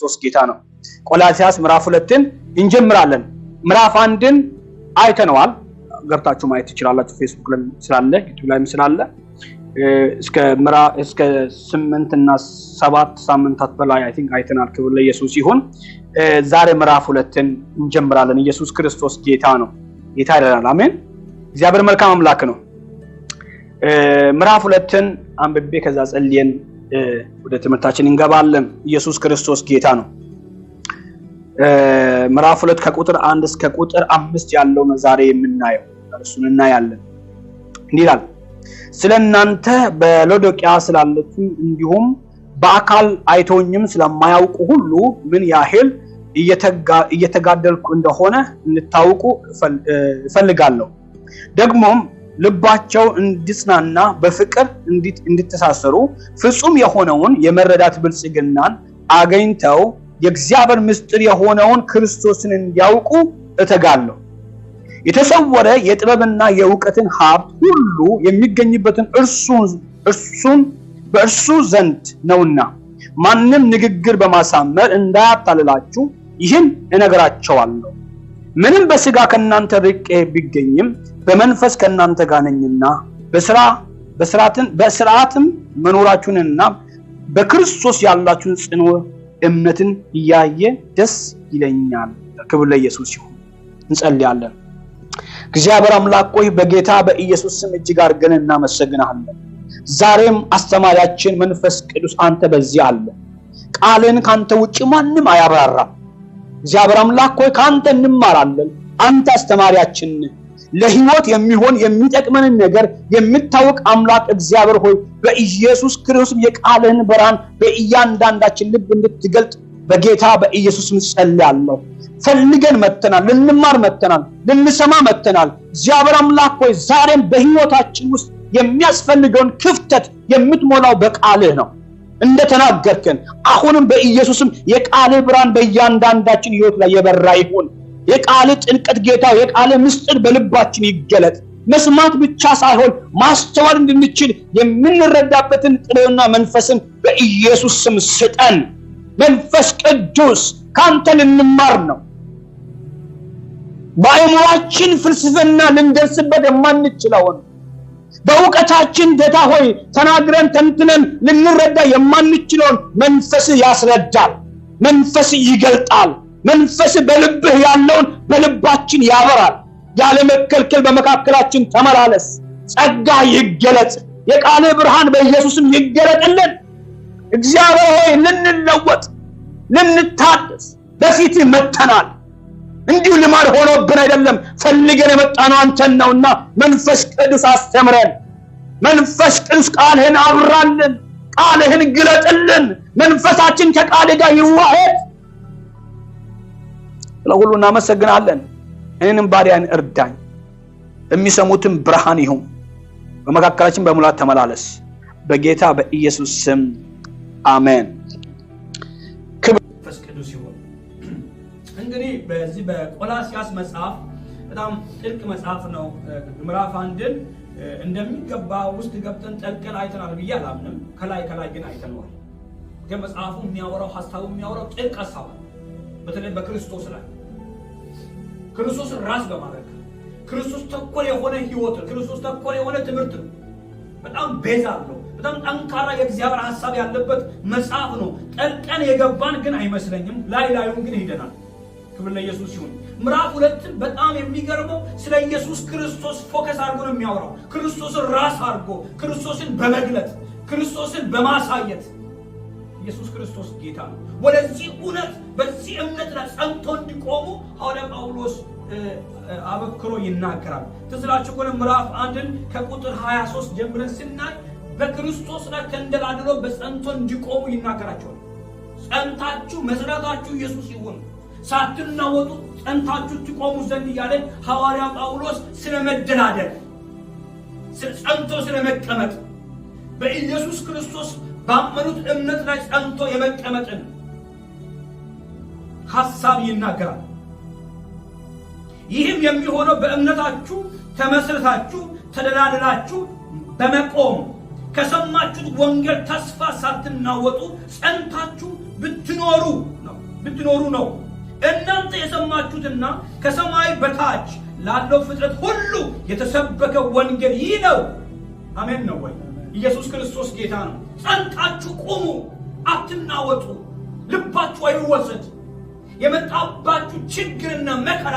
ክርስቶስ ጌታ ነው። ቆላስይስ ምዕራፍ 2ን እንጀምራለን። ምዕራፍ 1ን አይተነዋል። ገብታችሁ ማየት ትችላላችሁ። ፌስቡክ ላይ ስላለ ዩቲዩብ ላይም ስላለ እስከ 8 እና 7 ሳምንታት በላይ አይ ቲንክ አይተናል። ክብር ለኢየሱስ ይሁን። ዛሬ ምዕራፍ 2ን እንጀምራለን። ኢየሱስ ክርስቶስ ጌታ ነው። ጌታ ይላል። አሜን። እግዚአብሔር መልካም አምላክ ነው። ምዕራፍ 2ን አንብቤ ከዛ ጸልየን ወደ ትምህርታችን እንገባለን። ኢየሱስ ክርስቶስ ጌታ ነው። ምዕራፍ 2 ከቁጥር 1 እስከ ቁጥር 5 ያለው ነው ዛሬ የምናየው። እሱን እናያለን። እንዲህ ይላል። ስለናንተ በሎዶቅያ ስላለቱ እንዲሁም በአካል አይቶኝም ስለማያውቁ ሁሉ ምን ያህል እየተጋደልኩ እንደሆነ እንድታውቁ እፈልጋለሁ። ደግሞም ልባቸው እንዲጽናና በፍቅር እንድትተሳሰሩ ፍጹም የሆነውን የመረዳት ብልጽግናን አገኝተው የእግዚአብሔር ምስጢር የሆነውን ክርስቶስን እንዲያውቁ እተጋለሁ። የተሰወረ የጥበብና የእውቀትን ሀብት ሁሉ የሚገኝበትን እርሱን በእርሱ ዘንድ ነውና ማንም ንግግር በማሳመር እንዳያታልላችሁ ይህን እነግራቸዋለሁ። ምንም በስጋ ከናንተ ርቄ ቢገኝም በመንፈስ ከናንተ ጋር ነኝና በስርዓትም መኖራችሁንና በክርስቶስ ያላችሁን ጽኑ እምነትን እያየ ደስ ይለኛል። ክብር ለኢየሱስ ይሁን። እንጸልያለን። እግዚአብሔር አምላክ ሆይ በጌታ በኢየሱስ ስም እጅግ አድርገን እናመሰግናለን። ዛሬም አስተማሪያችን መንፈስ ቅዱስ አንተ በዚህ አለ። ቃልን ካንተ ውጪ ማንም አያብራራም። እግዚአብሔር አምላክ ሆይ ካንተ እንማራለን። አንተ አስተማሪያችን ለህይወት የሚሆን የሚጠቅመንን ነገር የምታውቅ አምላክ እግዚአብሔር ሆይ በኢየሱስ ክርስቶስ የቃልህን ብርሃን በእያንዳንዳችን ልብ እንድትገልጥ በጌታ በኢየሱስ ስም ጸልያለሁ። ፈልገን መተናል፣ ልንማር መተናል፣ ልንሰማ መተናል። እግዚአብሔር አምላክ ሆይ ዛሬም በህይወታችን ውስጥ የሚያስፈልገውን ክፍተት የምትሞላው በቃልህ ነው እንደተናገርከን። አሁንም በኢየሱስም የቃልህ ብርሃን በእያንዳንዳችን ህይወት ላይ የበራ ይሁን። የቃልህ ጥልቀት ጌታ የቃልህ ምስጢር በልባችን ይገለጥ። መስማት ብቻ ሳይሆን ማስተዋል እንድንችል የምንረዳበትን ጥበብና መንፈስን በኢየሱስ ስም ስጠን። መንፈስ ቅዱስ ካንተ ልንማር ነው። በአእምሯችን ፍልስፍና ልንደርስበት የማንችለውን በእውቀታችን ጌታ ሆይ ተናግረን ተንትነን ልንረዳ የማንችለውን መንፈስ ያስረዳል። መንፈስ ይገልጣል። መንፈስ በልብህ ያለውን በልባችን ያበራል። ያለ መከልከል በመካከላችን ተመላለስ። ጸጋ ይገለጽ። የቃል ብርሃን በኢየሱስም ይገለጥልን። እግዚአብሔር ሆይ ልንለወጥ ልንታደስ በፊት መተናል። እንዲሁ ልማድ ሆኖብን አይደለም፣ ፈልገን የመጣነው አንተን ነውና መንፈስ ቅዱስ አስተምረን። መንፈስ ቅዱስ ቃልህን አብራልን፣ ቃልህን ግለጥልን። መንፈሳችን ከቃልህ ጋር ይዋሃድ። ለሁሉ እናመሰግናለን። እኔንም ባሪያን እርዳኝ፣ የሚሰሙትም ብርሃን ይሁን። በመካከላችን በሙላት ተመላለስ። በጌታ በኢየሱስ ስም አሜን። መንፈስ ቅዱስ ይሁን። እንግዲህ በዚህ በቆላስይስ መጽሐፍ በጣም ጥልቅ መጽሐፍ ነው። ምዕራፍ 1ን እንደሚገባ ውስጥ ገብተን ጠልቀን አይተናል ብዬ አላምንም። ከላይ ግን አይተናል። ከመጽሐፉ የሚያወራው ሐሳቡ የሚያወራው ጥልቅ ሐሳብ ነው። በተለይ በክርስቶስ ላይ ክርስቶስን ራስ በማድረግ ክርስቶስ ተኮር የሆነ ህይወት፣ ክርስቶስ ተኮር የሆነ ትምህርት ነው። በጣም ቤዛ ነው። በጣም ጠንካራ የእግዚአብሔር ሐሳብ ያለበት መጽሐፍ ነው። ጠልቀን የገባን ግን አይመስለኝም። ላዩን ግን ሄደናል። ክብር ለኢየሱስ ይሁን። ምዕራፍ 2 በጣም የሚገርመው ስለ ኢየሱስ ክርስቶስ ፎከስ አድርጎ ነው የሚያወራው። ክርስቶስን ራስ አድርጎ ክርስቶስን በመግለጥ ክርስቶስን በማሳየት ኢየሱስ ክርስቶስ ጌታ ነው። ወደዚህ እውነት በዚህ እምነት ላይ ጸንቶ እንዲቆሙ ሐዋርያ ጳውሎስ አበክሮ ይናገራል። ትዝላችሁ ከሆነ ምዕራፍ 1ን ከቁጥር 23 ጀምረን ስናይ በክርስቶስ ላይ ተንደላድሎ በጸንቶ እንዲቆሙ ይናገራቸዋል። ጸንታችሁ መሰረታችሁ ኢየሱስ ይሁን፣ ሳትናወጡ ጸንታችሁ ትቆሙ ዘንድ እያለ ሐዋርያ ጳውሎስ ስለመደላደል ጸንቶ ስለመቀመጥ በኢየሱስ ክርስቶስ ባመኑት እምነት ላይ ጸንቶ የመቀመጥን ሐሳብ ይናገራል። ይህም የሚሆነው በእምነታችሁ ተመስርታችሁ ተደላድላችሁ በመቆም ከሰማችሁት ወንጌል ተስፋ ሳትናወጡ ጸንታችሁ ብትኖሩ ነው። ብትኖሩ ነው። እናንተ የሰማችሁትና ከሰማይ በታች ላለው ፍጥረት ሁሉ የተሰበከ ወንጌል ይህ ነው። አሜን ነው ወይ? ኢየሱስ ክርስቶስ ጌታ ነው። ጸንታችሁ ቁሙ፣ አትናወጡ፣ ልባችሁ አይወሰድ። የመጣባችሁ ችግርና መከራ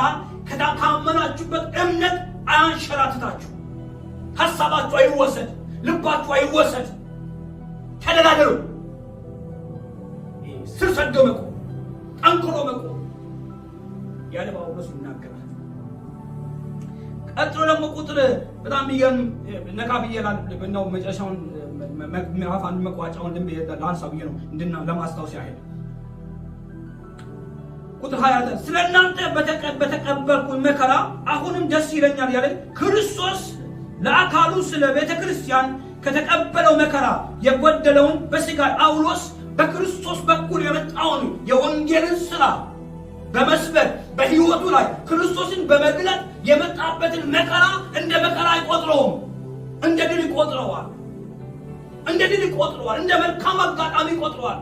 ከታመናችሁበት እምነት አያንሸራትታችሁ። ሐሳባችሁ አይወሰድ፣ ልባችሁ አይወሰድ። ተደላደሉ፣ ስር ሰደው መቆም፣ ጠንክሮ መቆም ያለ ጳውሎስ ይናገራል። ቀጥሎ ደግሞ ቁጥር በጣም የሚገርም ነካ ብዬ ነው መጨረሻውን ምዕራፍ አንድ መቋጫውን ለአንሳው ብዬ ነው ለማስታወስ ያህል ቁጥር 20 ስለ እናንተ በተቀበልኩት መከራ አሁንም ደስ ይለኛል ያለ ክርስቶስ ለአካሉ ስለ ቤተ ክርስቲያን ከተቀበለው መከራ የጎደለውን በሥጋ ጳውሎስ በክርስቶስ በኩል የመጣውን የወንጌልን ሥራ በመስበክ በሕይወቱ ላይ ክርስቶስን በመግለጥ የመጣበትን መከራ እንደ መከራ አይቆጥረውም፣ እንደ ድል ይቆጥረዋል። እንደ ድል ይቆጥረዋል፣ እንደ መልካም አጋጣሚ ይቆጥረዋል።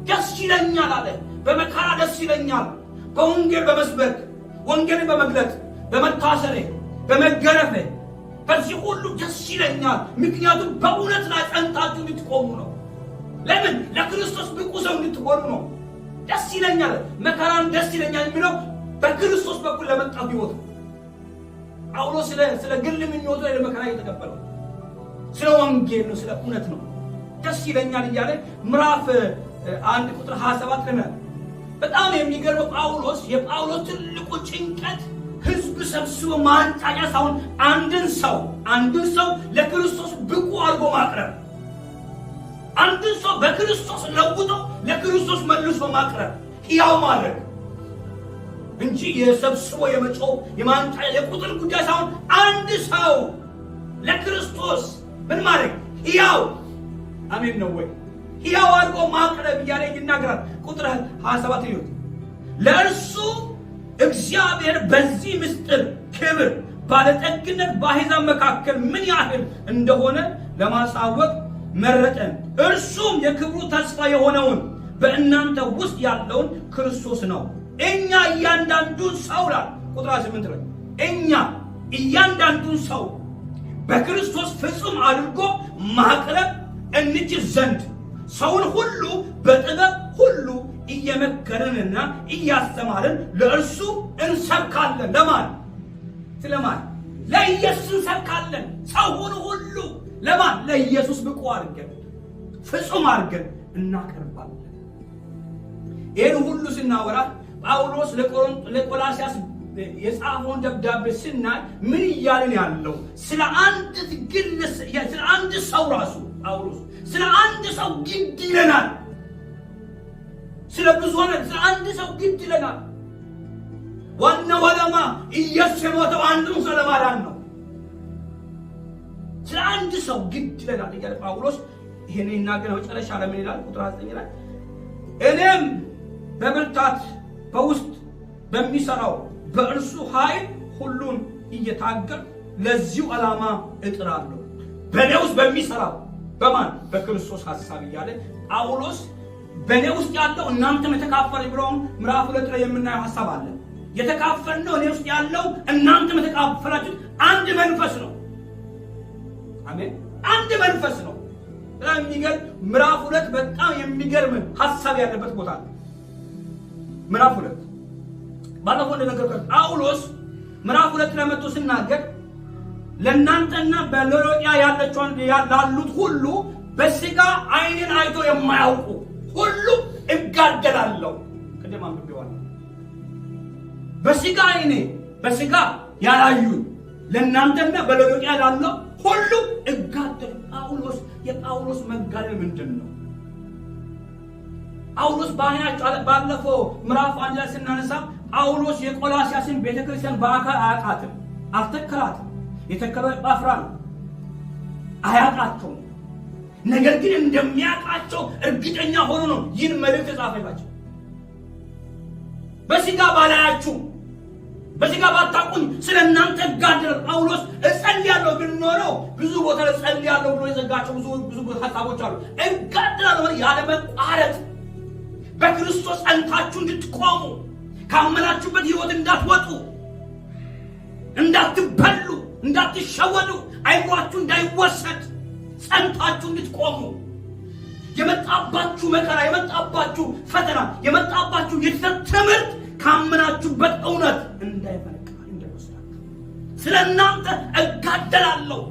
ደስ ይለኛል አለ። በመከራ ደስ ይለኛል፣ በወንጌል በመስበክ ወንጌልን በመግለጥ በመታሰሬ በመገረፌ በዚህ ሁሉ ደስ ይለኛል። ምክንያቱም በእውነት ላይ ጸንታችሁ እንድትቆሙ ነው። ለምን? ለክርስቶስ ብቁ ሰው እንድትሆኑ ነው። ደስ ይለኛል፣ መከራን ደስ ይለኛል የሚለው በክርስቶስ በኩል ለመጣው ሕይወት ነው። ጳውሎስ ስለ ግል ምኞቱ ላይ መከራ እየተቀበለው ስለ ወንጌል ነው፣ ስለ እውነት ነው። ደስ ይለኛል እያለ ምዕራፍ 1 ቁጥር 27 ነው። በጣም የሚገርመው የጳውሎስ ትልቁ ጭንቀት ሕዝብ ሰብስቦ ማንጫጫ ሳይሆን አንድን ሰው ለክርስቶስ ብቁ አድርጎ ማቅረብ፣ አንድን ሰው በክርስቶስ ለውጦ ለክርስቶስ መልሶ ማቅረብ፣ ሕያው ማድረግ እንጂ የሰብስቦ የመጮህ የማንጫጫ የቁጥር ጉዳይ ሳይሆን አንድ ሰው ለክርስቶስ ምን ማድረግ ሕያው። አሜን ነው ወይ? ሕያው አድርጎ ማቅረብ እያለ ይናገራል። ቁጥር 27 ይሁት ለእርሱ እግዚአብሔር በዚህ ምስጢር ክብር ባለጠግነት በአሕዛብ መካከል ምን ያህል እንደሆነ ለማሳወቅ መረጠን። እርሱም የክብሩ ተስፋ የሆነውን በእናንተ ውስጥ ያለውን ክርስቶስ ነው። እኛ እያንዳንዱን ሰው ላል ቁጥር 8 ላይ እኛ እያንዳንዱን ሰው በክርስቶስ ፍጹም አድርጎ ማቅረብ እንችል ዘንድ ሰውን ሁሉ በጥበብ ሁሉ እየመከርንና እያስተማርን ለእርሱ እንሰብካለን። ለማን? ስለማን? ለኢየሱስ እንሰብካለን። ሰውን ሁሉ ለማን? ለኢየሱስ ብቁ አድርገን ፍጹም አድርገን እናቀርባለን። ይህን ሁሉ ስናወራ ጳውሎስ ለቆላስያስ የጻፈውን ደብዳቤ ስናይ ምን እያልን ያለው? ስለ አንድ ሰው ራሱ ጳውሎስ ስለ አንድ ሰው ግድ ይለናል። ስለ አንድ ሰው ግድ ይለናል። ዋናው ዓላማ ኢየሱስ የሞተው አንዱን ሰው ለማዳን ነው። ስለ አንድ ሰው ግድ ይለናል እያለ ጳውሎስ ይሄን ይናገር። መጨረሻ ለምን ይላል? ቁጥር 9 ላይ እኔም በብርታት በውስጥ በሚሰራው በእርሱ ኃይል ሁሉን እየታገል ለዚሁ ዓላማ እጥራለሁ። በእኔ ውስጥ በሚሰራው በማን? በክርስቶስ ሐሳብ እያለ ጳውሎስ በእኔ ውስጥ ያለው እናንተም የተካፈለ ብለውም ምዕራፍ 2 ላይ የምናየው ሐሳብ አለ። የተካፈልነው እኔ ውስጥ ያለው እናንተም የተካፈላችሁት አንድ መንፈስ ነው። አሜን። አንድ መንፈስ ነው። በጣም የሚገርም ምዕራፍ 2 በጣም የሚገርም ሐሳብ ያለበት ቦታ ነው። ምዕራፍ 2 ባለፈው እንደነገርኩት ጳውሎስ ምዕራፍ 2 ላይ መጥቶ ሲናገር ለእናንተና በሎዶቅያ ያሉት ሁሉ በሥጋ ዓይንን አይቶ የማያውቁ ሁሉ እጋደላለሁ። ቅድም አንብቤዋለሁ። በሥጋ ዓይኔ በሥጋ ያላዩኝ ለእናንተና በሎዶቅያ ላለው ሁሉ እጋደል። የጳውሎስ መጋደል ምንድን ነው? ጳውሎስ ባህሪያቸው ባለፈው ምዕራፍ 1 ላይ ስናነሳ ጳውሎስ የቆላስያስን ቤተክርስቲያን በአካል አያውቃትም፣ አልተከላትም። የተከለው ጳፍራ ነው። አያውቃቸውም። ነገር ግን እንደሚያውቃቸው እርግጠኛ ሆኖ ነው ይህን መልእክት የጻፈላቸው። በሥጋ ባላያችሁ በሥጋ ባታውቁኝ ስለ እናንተ እጋደላለሁ። ጳውሎስ እጸልያለሁ ግን ኖረው ብዙ ቦታ ላይ እጸልያለሁ ብሎ የዘጋቸው ብዙ ሐሳቦች አሉ። እጋደላለሁ ያለ መቋረጥ በክርስቶስ ጸንታችሁ እንድትቆሙ ካመናችሁበት ሕይወት እንዳትወጡ እንዳትበሉ እንዳትሸወዱ አይምሯችሁ እንዳይወሰድ ጸንታችሁ እንድትቆሙ የመጣባችሁ መከራ የመጣባችሁ ፈተና የመጣባችሁ የትምህርት ትምህርት ካመናችሁበት እውነት እንዳይፈነቃ እንዳይወስዳችሁ ስለእናንተ እጋደላለሁ።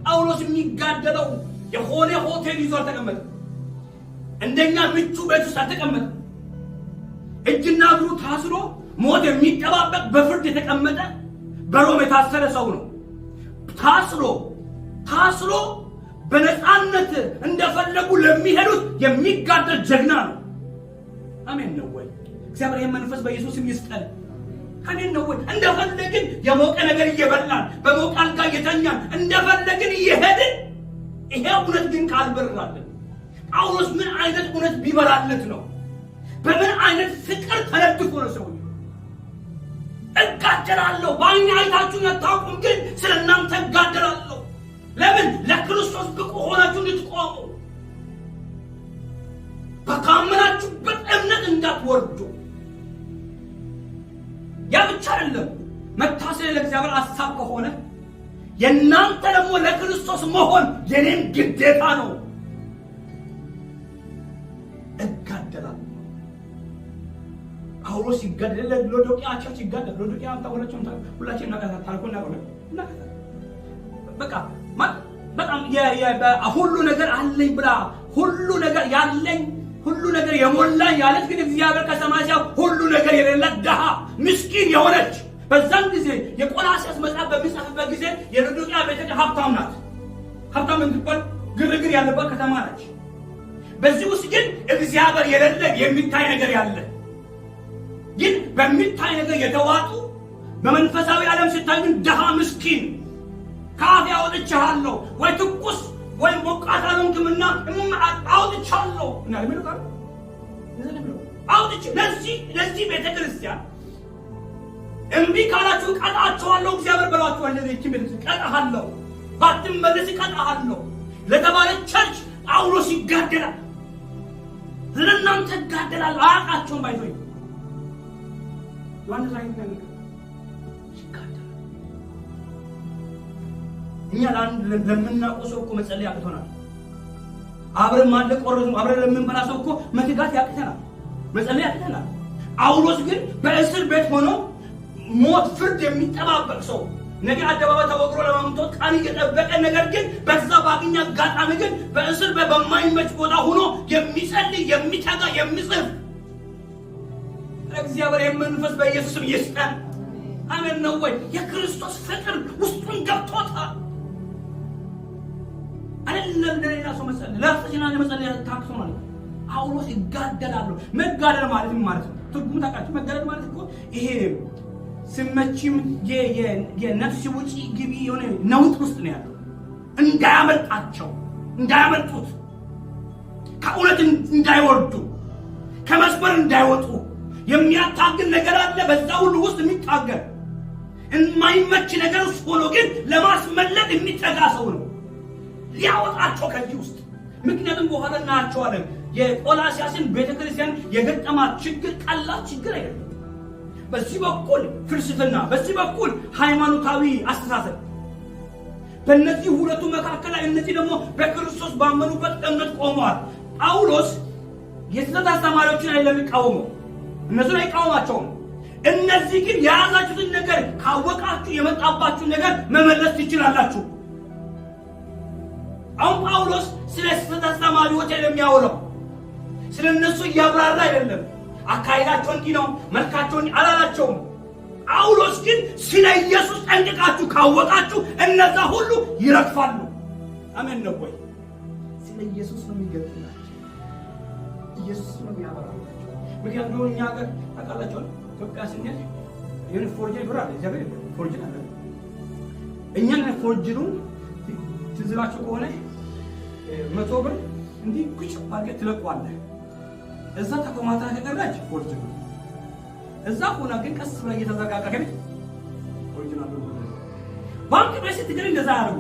ጳውሎስ የሚጋደለው የሆነ ሆቴል ይዞ አልተቀመጠም። እንደኛ ምቹ ቤት ውስጥ አልተቀመጠም። እጅና እግሩ ታስሮ ሞት የሚጠባበቅ በፍርድ የተቀመጠ በሮም የታሰረ ሰው ነው። ታስሮ በነፃነት እንደፈለጉ ለሚሄዱት የሚጋደል ጀግና ነው። አሜን ነው ወይ? እግዚአብሔር የመንፈስ በኢየሱስም ይስጠን። አሜን ነው ወይ? እንደፈለግን የሞቀ ነገር እየበላን በሞቀ አልጋ እየተኛን እንደፈለግን እየሄድን ይሄ እውነት ግን ካልበራልን ጳውሎስ ምን አይነት እውነት ቢበራለት ነው? በምን አይነት ፍቅር ተለድፎ ነው ሰው እጋደላለሁ። በአይኔ አይታችሁ አታውቁም፣ ግን ስለ እናንተ እጋደላለሁ። ለምን? ለክርስቶስ ብቁ ሆናችሁ እንድትቆሙ በካመናችሁበት እምነት እንዳትወርዱ። ያ ብቻ አይደለም። መታሰር ለእግዚአብሔር ሐሳብ ከሆነ የእናንተ ደግሞ ለክርስቶስ መሆን የኔም ግዴታ ነው። እጋደላለሁ። ጳውሎስ ይጋደል፣ ሎዶቅያ ቸርች ይጋደል። ሎዶቅያ ሁላችን ታሪኩን እናውቃለን። በቃ በጣም ሁሉ ነገር አለኝ ብላ ሁሉ ነገር ያለኝ ሁሉ ነገር የሞላኝ ያለች ግን እግዚአብሔር ከሰማይ ሲያው ሁሉ ነገር የሌላት ድሃ ምስኪን የሆነች በዛን ጊዜ የቆላስይስ መጽሐፍ በሚጻፍበት ጊዜ የሎዶቅያ ቤተክርስቲያን ሀብታም ናት። ሀብታም የምትባል ግርግር ያለባት ከተማ ነች። በዚህ ውስጥ ግን እግዚአብሔር የሌለ የሚታይ ነገር ያለ ግን በሚታይ ነገር የተዋጡ በመንፈሳዊ ዓለም ሲታይ ግን ድሃ ምስኪን ካፌ አውጥቻለሁ ወይ ትኩስ ወይ ሞቃት አልሆንክምና አውጥቻለሁ እና ለምን አውጥቼ ለዚህ ቤተክርስቲያን እምቢ ካላችሁ ቀጣቸዋለሁ እግዚአብሔር ብሏችኋል። ለዚህ ቤተክርስቲያን ቀጣሃለሁ፣ ባትመለስ ቀጣሃለሁ ለተባለ ቸርች ጳውሎስ ይጋደላል። ስለእናንተ ይጋደላል። አያውቃቸውም ባይዞኝ ዮሐንስ ላይ ይጋደላል። እኛ ለምናውቀው ሰው እኮ መጸለይ ያቅተናል። አብረን ማለቅ ቆረጡ አብረን ለምንበላ ሰው እኮ መትጋት ያቅተናል፣ መጸለይ ያቅተናል። ጳውሎስ ግን በእስር ቤት ሆኖ ሞት ፍርድ የሚጠባበቅ ሰው ነገ አደባባይ ተወግሮ ለማምጣት ቃል እየጠበቀ ነገር ግን በዛ ባገኘ አጋጣሚ ግን በእስር ቤት በማይመች ቦታ ሆኖ የሚጸልይ የሚተጋ የሚጽፍ እግዚአብሔር የመንፈስ በኢየሱስም ይስጠን። አሜን ነው ወይ? የክርስቶስ ፍቅር ውስጡን ገብቶታል። አይደለም ለሌላ ሰው መጸለይ ለራስና ለመጸለይ ታክሶ ማለት ጳውሎስ ይጋደላሉ። መጋደል ማለት ምን ማለት ነው? ትርጉም ታውቃችሁ? መጋደል ማለት እኮ ይሄ ስመችም የነፍስ ውጪ ግቢ የሆነ ነውጥ ውስጥ ነው ያለው። እንዳያመልጡት ከእውነት እንዳይወርዱ ከመስመር እንዳይወጡ የሚያታግል ነገር አለ። በዛ ሁሉ ውስጥ የሚታገል የማይመች ነገር ውስጥ ሆኖ ግን ለማስመለጥ የሚጠጋ ሰው ነው ሊያወጣቸው ከዚህ ውስጥ። ምክንያቱም በኋላ እናያቸዋለን የቆላስይስን ቤተክርስቲያን የገጠማት ችግር ቀላል ችግር አይደለም። በዚህ በኩል ፍልስፍና፣ በዚህ በኩል ሃይማኖታዊ አስተሳሰብ፣ በእነዚህ ሁለቱ መካከል ላይ እነዚህ ደግሞ በክርስቶስ ባመኑበት እምነት ቆመዋል። ጳውሎስ የስህተት አስተማሪዎችን አይደለም የሚቃወመው፣ እነሱን አይቃወማቸውም። እነዚህ ግን የያዛችሁትን ነገር ካወቃችሁ የመጣባችሁን ነገር መመለስ ትችላላችሁ። አሁን ጳውሎስ ስለ ስህተት አስተማሪዎች የሚያወራው ስለ እነሱ እያብራራ አይደለም። አካሄዳቸው እንዲህ ነው፣ መልካቸው አላላቸውም። ጳውሎስ ግን ስለ ኢየሱስ ጠንቅቃችሁ ካወቃችሁ እነዛ ሁሉ ይረግፋሉ። አሜን ነው ወይ? ስለ ኢየሱስ ነው የሚገልጽላቸው፣ ኢየሱስ ነው የሚያበራላቸው። ምክንያቱም እኛ ጋር ታውቃላችሁ ኢትዮጵያ ስንሄድ የሆነ ፎርጅን ብር አለ፣ እዚያ ጋር ፎርጅን አለ። እኛን ፎርጅኑን ትዝ ይላችሁ ከሆነ 100 ብር እንዲህ ቁጭ አድርገህ ትለቀዋለህ። እዛ ተቆማታ ከቀረች ፎርጅኑ እዛ ሆና ግን ቀስ ብላ እየተዘጋጋ ከቤት ፎርጅኑ አለ። ባንክ ቤት ስትገኝ እንደዛ ያደርጉ፣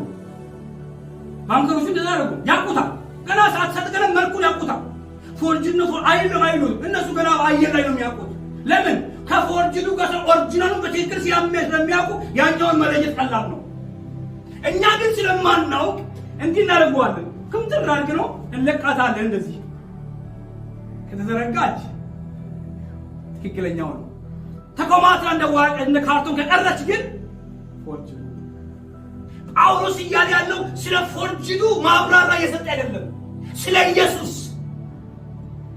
ባንከሮቹ እንደዛ ያደርጉ፣ ያውቁታል። ገና ሳትሰጥ ገና መልኩን ያውቁታል። ፎርጅድ ነው አይሉም። እነሱ ገና አየር ላይ ነው የሚያውቁት። ለምን? ከፎርጅዱ ጋር ኦሪጂናሉን በትክክል ስለሚያውቁ ያኛውን መለየት ቀላል ነው። እኛ ግን ስለማናውቅ እንዲህ እናደርገዋለን። ክምትር አድርግ ነው እንለቃታለን። እንደዚህ ከተዘረጋች ትክክለኛው ነው። ተቆማጥራ እንደ ካርቶን ከቀረች ግን ፎርጅዱ። ጳውሎስ እያለ ያለው ስለ ፎርጅዱ ማብራሪያ እየሰጠ አይደለም፣ ስለ ኢየሱስ።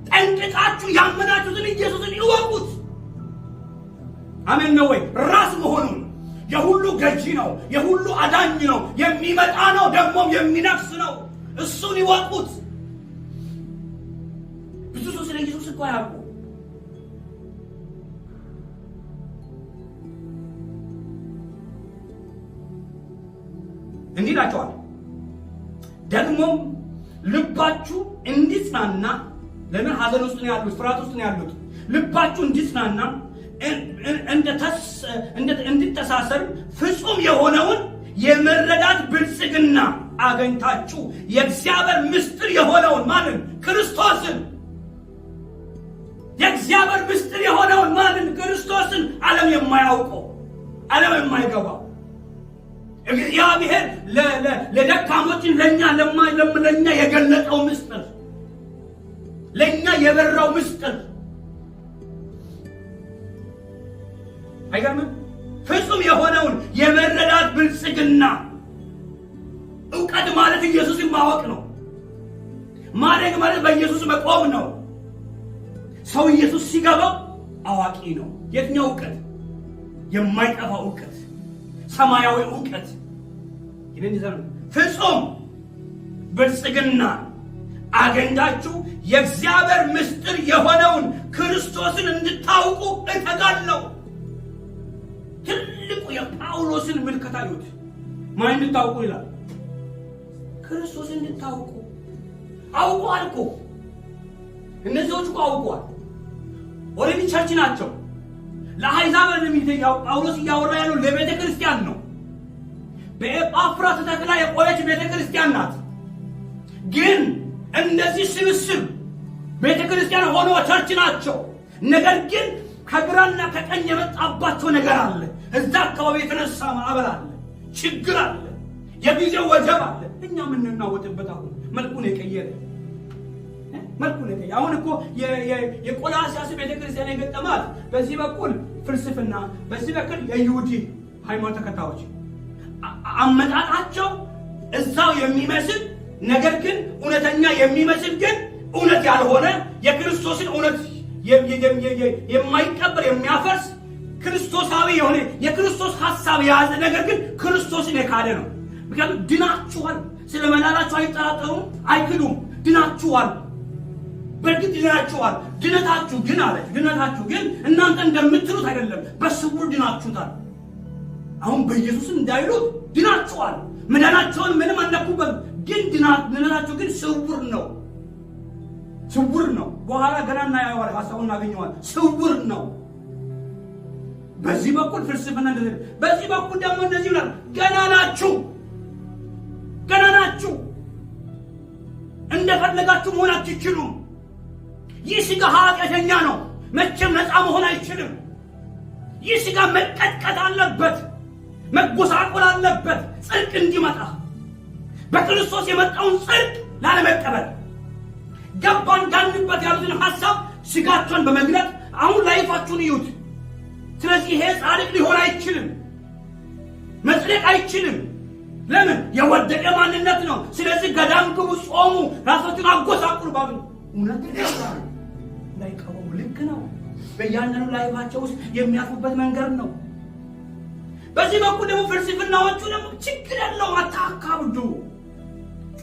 ጠንቅቃችሁ ያመናችሁትን ኢየሱስን ይወቁት። አሜን ነው ወይ? ራስ መሆኑን፣ የሁሉ ገዢ ነው፣ የሁሉ አዳኝ ነው፣ የሚመጣ ነው፣ ደግሞም የሚነግስ ነው። እሱን ይወቁት። ብዙ ሰው ስለ ኢየሱስ እኮ ያውቁ። እንዲህ ናቸዋል። ደግሞም ልባችሁ እንዲጽናና፣ ለምን ሐዘን ውስጥ ነው ያሉት? ፍርሃት ውስጥ ነው ያሉት። ልባችሁ እንዲጽናና እንድትተሳሰሩ ፍጹም የሆነውን የመረዳት ብልጽግና አገኝታችሁ የእግዚአብሔር ምስጢር የሆነውን ማንን? ክርስቶስን። የእግዚአብሔር ምስጢር የሆነውን ማንን? ክርስቶስን። ዓለም የማያውቀው፣ ዓለም የማይገባው እግዚአብሔር ለደካሞችን ለኛ የገለጠው ምስጢር፣ ለኛ የበራው ምስጢር አይገርምም? ፍጹም የሆነውን የመረዳት ብልጽግና። እውቀት ማለት ኢየሱስን ማወቅ ነው። ማደግ ማለት በኢየሱስ መቆም ነው። ሰው ኢየሱስ ሲገባው አዋቂ ነው። የትኛው እውቀት? የማይጠፋ እውቀት፣ ሰማያዊ እውቀት። ፍጹም ብልጽግና አገኝታችሁ የእግዚአብሔር ምስጢር የሆነውን ክርስቶስን እንድታውቁ እተጋለሁ። ትልቁ የጳውሎስን ምልከታ ይሁት። ማን እንድታውቁ ይላል? ክርስቶስን እንድታውቁ። አውቀዋል እኮ እነዚህዎች እኮ አውቀዋል። ኦልሬዲ ቸርች ናቸው። ለአሕዛብ ለሚተያው ጳውሎስ እያወራ ያለው ለቤተ ክርስቲያን ነው። በኤጳፍራ ተተክላ የቆየች ቤተ ክርስቲያን ናት። ግን እነዚህ ስብስብ ቤተ ክርስቲያን ሆኖ ቸርች ናቸው። ነገር ግን ከግራና ከቀኝ የመጣባቸው ነገር አለ። እዛ አካባቢ የተነሳ ማዕበል አለ፣ ችግር አለ፣ የጊዜው ወጀብ አለ። እኛ የምንናወጥበት አሁን መልኩን የቀየረ አሁን እኮ የቆላስያስ ቤተክርስቲያን የገጠማት በዚህ በኩል ፍልስፍና፣ በዚህ በኩል የይሁዲ ሃይማኖት ተከታዮች አመጣጣቸው እዛው የሚመስል ነገር ግን እውነተኛ የሚመስል ግን እውነት ያልሆነ የክርስቶስን እውነት የማይቀበል የሚያፈርስ ክርስቶሳዊ የሆነ የክርስቶስ ሐሳብ የያዘ ነገር ግን ክርስቶስን የካደ ነው። ምክንያቱም ድናችኋል። ስለ መናላችሁ አይጠራጠሩም፣ አይክዱም። ድናችኋል። በእርግጥ ድናችኋል። ድነታችሁ ግን አለች። ድነታችሁ ግን እናንተ እንደምትሉት አይደለም፣ በስውር ድናችሁታል። አሁን በኢየሱስ እንዳይሉት ድናችኋል። መዳናቸውን ምንም አልነኩበት፣ ግን ድነታችሁ ግን ስውር ነው። ስውር ነው። በኋላ ገና እናየዋለን፣ ሐሳቡን እናገኘዋለን። ስውር ነው። በዚህ በኩል ፍልስፍና እንደዚህ፣ በዚህ በኩል ደግሞ እንደዚህ ይላል። ገና ናችሁ። እንደፈለጋችሁ መሆን አትችሉም። ይህ ሥጋ ኃጢአተኛ ነው። መቼም ነፃ መሆን አይችልም። ይህ ሥጋ መቀጥቀጥ አለበት፣ መጎሳቆል አለበት፣ ጽድቅ እንዲመጣ በክርስቶስ የመጣውን ጽድቅ ላለመቀበል ገባን ዳንበት ያሉትን ሐሳብ ሥጋቸውን በመግለጥ አሁን ላይፋችሁን ይዩት። ስለዚህ ይሄ ጻድቅ ሊሆን አይችልም፣ መጽደቅ አይችልም። ለምን? የወደቀ ማንነት ነው። ስለዚህ ገዳም ግቡ፣ ጾሙ፣ ራሳችሁን አጎሳቁሉ። ባሉ እውነት እንዳይቀበሉ ልክ ነው። በእያንዳንዱ ላይፋቸው ውስጥ የሚያልፉበት መንገድ ነው። በዚህ በኩል ደግሞ ፍልስፍናዎቹ ደግሞ ችግር ያለው አታካብዱ፣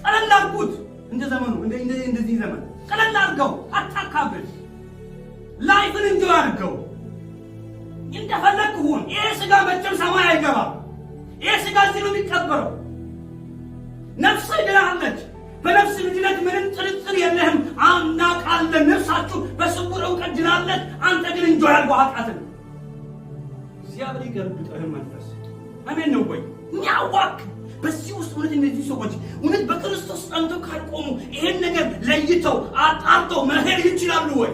ቀለል አድርጉት። እንደ ዘመኑ እንደዚህ ዘመን ቀለል አድርገው፣ አታካብድ። ላይፍን እንዲሁ አድርገው፣ እንደፈለግ ሁን። ይሄ ሥጋ መቼም ሰማይ አይገባም። ይሄ ሥጋ እዚህ ነው የሚቀበረው። ነፍስ ድናለች። በነፍስ ድነት ምንም ጥርጥር የለህም። እናውቃለን። ነፍሳችሁ በስውር እውቀት ድናለች። አንተ ግን እንጆ ያልገው ኃጢአትን እግዚአብሔር ይገርብጥህ መንፈስ። አሜን ነው ወይ? የሚያዋክ በዚህ ውስጥ እነዚህ ሰዎች በክርስቶስ ጸንተው ካልቆሙ ይሄን ነገር ለይተው አጣርተው መሄድ ይችላሉ ወይ?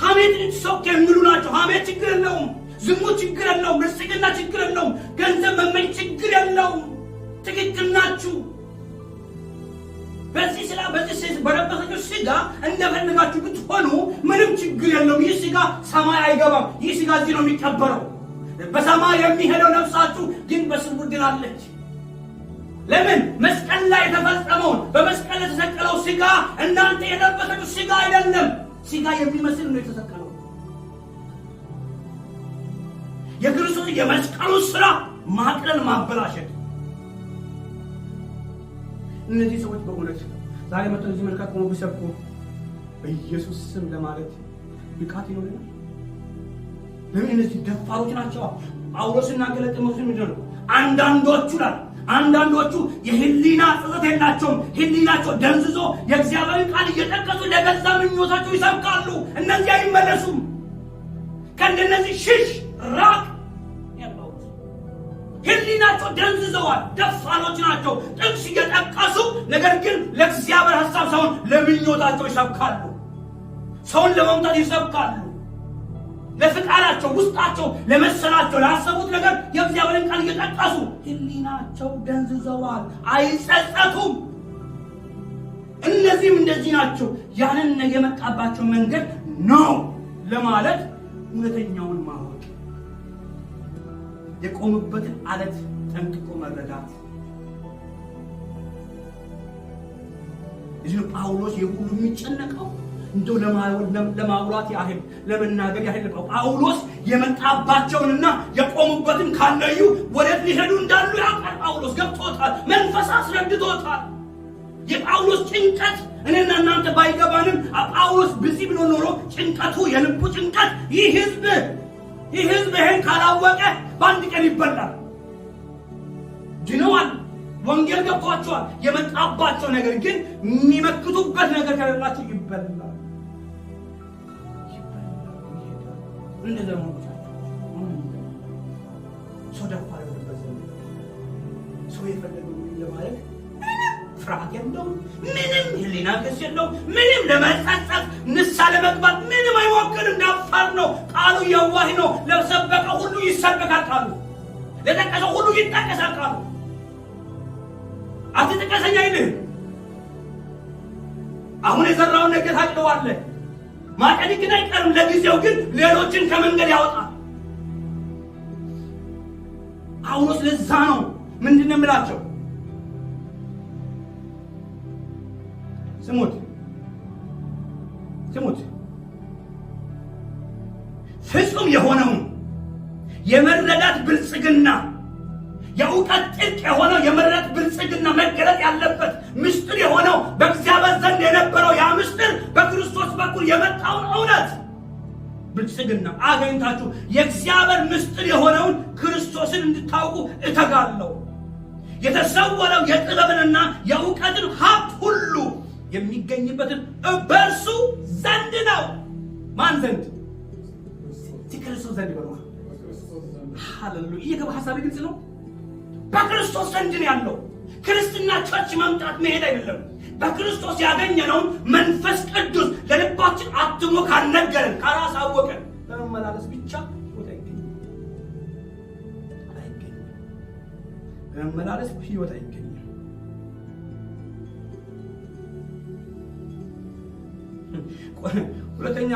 ሐሜትን ሰው ከሚሉ ናቸው። ሐሜት ችግር የለውም፣ ዝሙት ችግር የለውም፣ ብልጽግና ችግር የለውም፣ ገንዘብ መመኘት ችግር የለውም። ትክክል ናችሁ። በዚህ በለበሳችሁ ስጋ እንደፈለጋችሁ ብትሆኑ ምንም ችግር የለውም። ይህ ስጋ ሰማይ አይገባም። ይህ ስጋ እዚህ ነው የሚቀበረው። በሰማይ የሚሄደው ነፍሳችሁ ግን በስውር ድናለች። ለምን? መስቀል ላይ የተፈጸመውን በመስቀል የተሰቀለው ስጋ እናንተ የለበሳችሁ ስጋ አይደለም። ስጋ የሚመስል ነው የተሰቀለው። የክርስቶስ የመስቀሉ ስራ ማቅለል፣ ማበላሸት። እነዚህ ሰዎች በእውነት ዛሬ መጥተው እዚህ መልካት ቆሞ ቢሰብኩ በኢየሱስ ስም ለማለት ብቃት ይኖርናል? ለምን? እነዚህ ደፋሮች ናቸው። ጳውሎስና ገላትያስ ምንድን ነው? አንዳንዶቹ የህሊና ጸጸት የላቸውም። ህሊናቸው ደንዝዞ የእግዚአብሔርን ቃል እየጠቀሱ ለገዛ ምኞታቸው ይሰብካሉ። እነዚህ አይመለሱም። ከእንደነዚህ ሽሽ፣ ራቅ። ህሊናቸው ደንዝዘዋል። ደፋሮች ናቸው። ጥቅስ እየጠቀሱ ነገር ግን ለእግዚአብሔር ሐሳብ ሳይሆን ለምኞታቸው ይሰብካሉ። ሰውን ለመምታት ይሰብካሉ። ለፍቃዳቸው፣ ውስጣቸው ለመሰላቸው ላሰቡት ነገር የእግዚአብሔርን ቃል እየጠቀሱ ህሊናቸው ደንዝዘዋል። አይጸጸቱም። እነዚህም እንደዚህ ናቸው። ያንን የመጣባቸው መንገድ ነው ለማለት እውነተኛውን ማወቅ፣ የቆሙበትን አለት ጠንቅቆ መረዳት። እዚህ ጳውሎስ የሁሉ የሚጨነቀው እንደው ለማውራት ያህል ለመናገር ያህል ጳውሎስ የመጣባቸውንና የቆሙበትን ካለዩ ወዴት ሊሄዱ እንዳሉ ያውቃል። ጳውሎስ ገብቶታል። መንፈስ አስረድቶታል። የጳውሎስ ጭንቀት እኔና እናንተ ባይገባንም ጳውሎስ በዚህ ብሎ ኖሮ ጭንቀቱ፣ የልቡ ጭንቀት ይህ ህዝብ ይሄን ካላወቀ በአንድ ቀን ይበላል። ድነዋል። ወንጌል ገብቷቸዋል። የመጣባቸው ነገር ግን የሚመክቱበት ነገር ከሌላቸው ይበላል። እንደዛ ነው። ሰው ደፋር የሆነበት ዘመን ሰው የፈለገው ለማለት ፍርሃት የለውም። ምንም ህሊና ገስ የለውም። ምንም ለመጸጸት ንሳ ለመግባት ምንም አይሞክርም። ደፋር ነው። ቃሉ የዋህ ነው። ለሰበከ ሁሉ ይሰበካል ቃሉ። ለጠቀሰው ሁሉ ይጠቀሳል ቃሉ። አትጥቀሰኝ አይልህ። አሁን የዘራውን ነገር ታጭደዋለህ። ማጨድ ግን አይቀርም። ለጊዜው ግን ሌሎችን ከመንገድ ያወጣል። ጳውሎስ ለዛ ነው ምንድነው የምላቸው? ስሙት ፍጹም የሆነውን የመረዳት ብልጽግና፣ የእውቀት ጥልቅ የሆነው የመረዳት ብልጽግና መገለጥ ያለበት ምስጢር የሆነው በእግዚአብሔር ዘንድ የነበረው ያ ምስጢር በክርስቶስ በኩል የመጣውን እውነት ብልጽግና አገኝታችሁ የእግዚአብሔር ምስጢር የሆነውን ክርስቶስን እንድታውቁ እተጋለሁ። የተሰወረው የጥበብንና የእውቀትን ሀብት ሁሉ የሚገኝበትን በእርሱ ዘንድ ነው። ማን ዘንድ? ክርስቶስ ዘንድ ነው። ሃሌሉያ! ይሄ ሐሳብ ግልጽ ነው። በክርስቶስ ዘንድ ነው ያለው። ክርስትና ቸርች መምጣት መሄድ አይደለም። በክርስቶስ ያገኘነውን መንፈስ ቅዱስ ለልባችን አትሞ ካልነገረን ካላሳወቀን በመመላለስ ብቻ ሕይወት አይገኝም። በመመላለስ ሕይወት አይገኝም። ሁለተኛ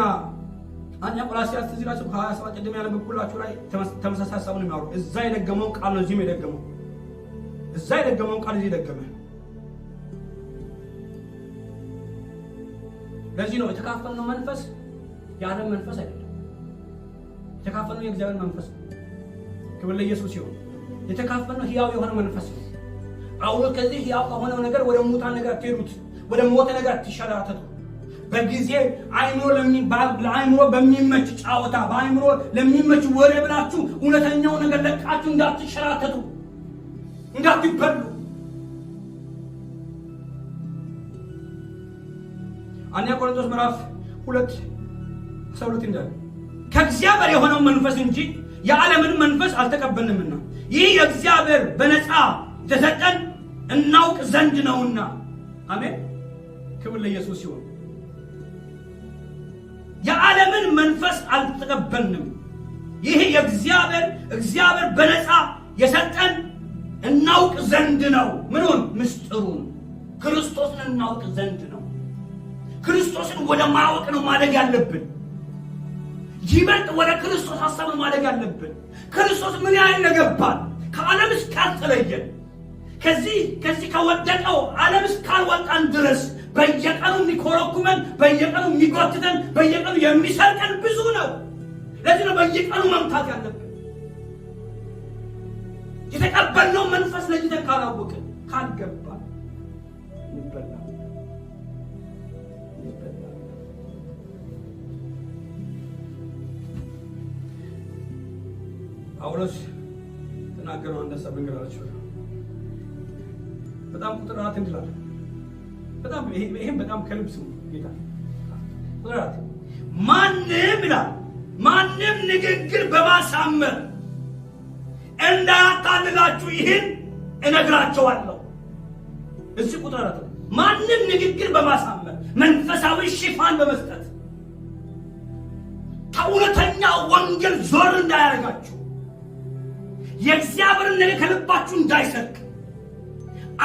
አንያ ቆላስይስ ትዝራችሁ 27 ቀደም ያነበብኩላችሁ ላይ ተመሳሳይ ሐሳብ ነው የሚያወራው። እዛ የደገመው ቃል ነው እዚህም የደገመው። እዛ የደገመው ቃል እዚህ ደገመ። ለዚህ ነው የተካፈልነው መንፈስ የዓለም መንፈስ አይደለም። የተካፈልነው የእግዚአብሔር መንፈስ ነው። ክብር ለኢየሱስ ይሁን። የተካፈልነው ሕያው የሆነ መንፈስ ነው። ጳውሎስ ከዚህ ሕያው ከሆነው ነገር ወደ ሙታን ነገር አትሄዱት፣ ወደ ሞተ ነገር አትሸራተቱ። በጊዜ ለአይምሮ በሚመች ጫወታ በአይምሮ ለሚመች ወሬ ብላችሁ እውነተኛው ነገር ለቃችሁ እንዳትሸራተቱ፣ እንዳትበሉ። አንደኛ ቆሮንቶስ ምዕራፍ 2:12 እንዳለ ከእግዚአብሔር የሆነው መንፈስ እንጂ የዓለምን መንፈስ አልተቀበልንምና ይህ የእግዚአብሔር በነፃ የተሰጠን እናውቅ ዘንድ ነውና። አሜን። ክብር ለኢየሱስ ይሁን። የዓለምን መንፈስ አልተቀበልንም። ይህ እግዚአብሔር በነፃ የሰጠን እናውቅ ዘንድ ነው። ምኑን? ምስጢሩን፣ ክርስቶስን እናውቅ ዘንድ ነው። ክርስቶስን ወደ ማወቅ ነው ማደግ ያለብን። ይበልጥ ወደ ክርስቶስ ሐሳብ ነው ማደግ ያለብን። ክርስቶስ ምን ያህል ነገባል? ከዓለም እስካልተለየን ከዚህ ከወደቀው ዓለም እስካልወጣን ድረስ በየቀኑ የሚኮረኩመን፣ በየቀኑ የሚጎትተን፣ በየቀኑ የሚሰርቀን ብዙ ነው። ለዚህ ነው በየቀኑ መምታት ያለብን። የተቀበልነው መንፈስ ለይተን ካላወቅን ካልገባን እንበላለን። ጳውሎስ ተናገረው አንድ ሐሳብ እንገራችሁ። በጣም ቁጥር 4 እንላለን። በጣም ይሄን በጣም ከልብ ስሙ ጌታ። ቁጥር 4 ማንም ንግግር በማሳመር እንዳያታልላችሁ ይህን እነግራቸዋለሁ። እዚህ ቁጥር 4 ማንም ንግግር በማሳመር መንፈሳዊ ሽፋን በመስጠት ከእውነተኛ ወንጌል ዞር እንዳያደርጋችሁ፣ የእግዚአብሔርን ነገር ከልባችሁ እንዳይሰርቅ፣